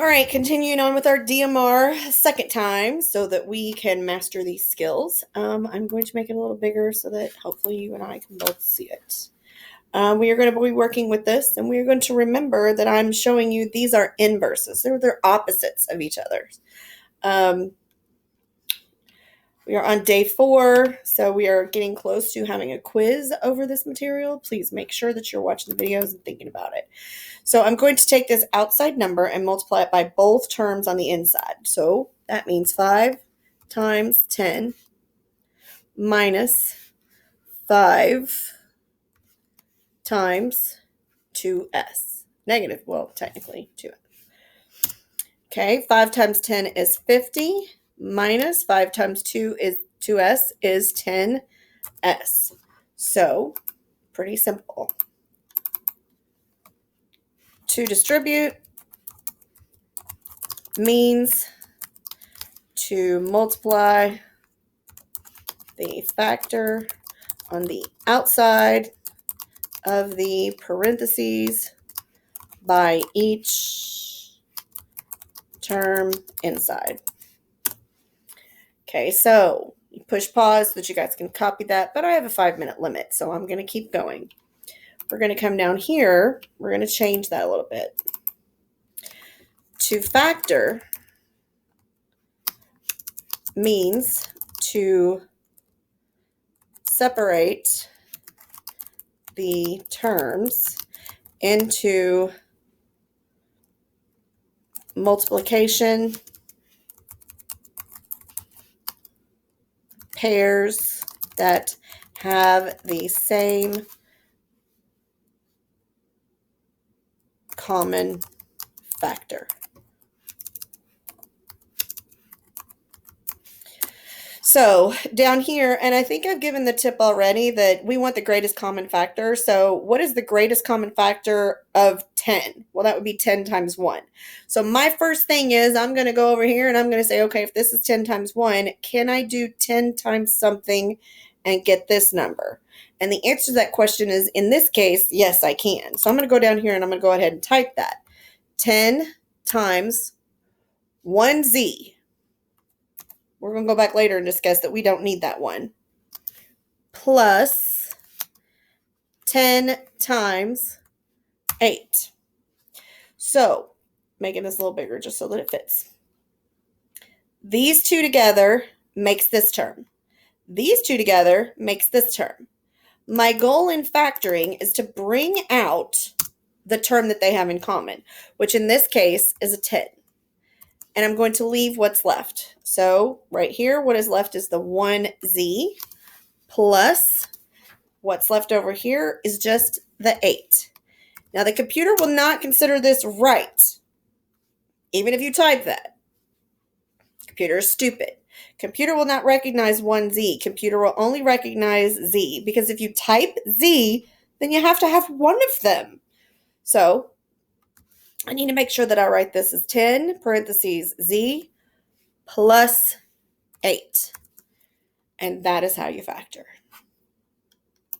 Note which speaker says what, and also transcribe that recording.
Speaker 1: All right, continuing on with our DMR second time so that we can master these skills. I'm going to make it a little bigger so that hopefully you and I can both see it. We are going to be working with this, and we are going to remember that I'm showing you these are inverses. They're opposites of each other. We are on day 4, so we are getting close to having a quiz over this material. Please make sure that you're watching the videos and thinking about it. So I'm going to take this outside number and multiply it by both terms on the inside. So that means 5 times 10 minus 5 times 2s. Negative, well, technically 2s. Okay, 5 times 10 is 50. Minus 5 times 2s is 10s. So, pretty simple. To distribute means to multiply the factor on the outside of the parentheses by each term inside. Okay, so you push pause so that you guys can copy that, but I have a 5-minute limit, so I'm going to keep going. We're going to come down here. We're going to change that a little bit. To factor means to separate the terms into multiplication pairs that have the same common factor. So down here, and I think I've given the tip already that we want the greatest common factor. So what is the greatest common factor of 10? Well, that would be 10 times 1. So my first thing is I'm going to go over here and I'm going to say, okay, if this is 10 times 1, can I do 10 times something and get this number? And the answer to that question is, in this case, yes, I can. So I'm going to go down here and I'm going to go ahead and type that. 10 times 1z. We're going to go back later and discuss that we don't need that one. Plus 10 times 8. So, making this a little bigger just so that it fits. These two together makes this term. These two together makes this term. My goal in factoring is to bring out the term that they have in common, which in this case is a 10. And I'm going to leave what's left. So right here, what is left is the 1z plus what's left over here is just the 8. Now the computer will not consider this right, even if you type that. Computer is stupid. Computer will not recognize 1z. Computer will only recognize z, because if you type z, then you have to have one of them. So I need to make sure that I write this as 10 parentheses z plus 8. And that is how you factor.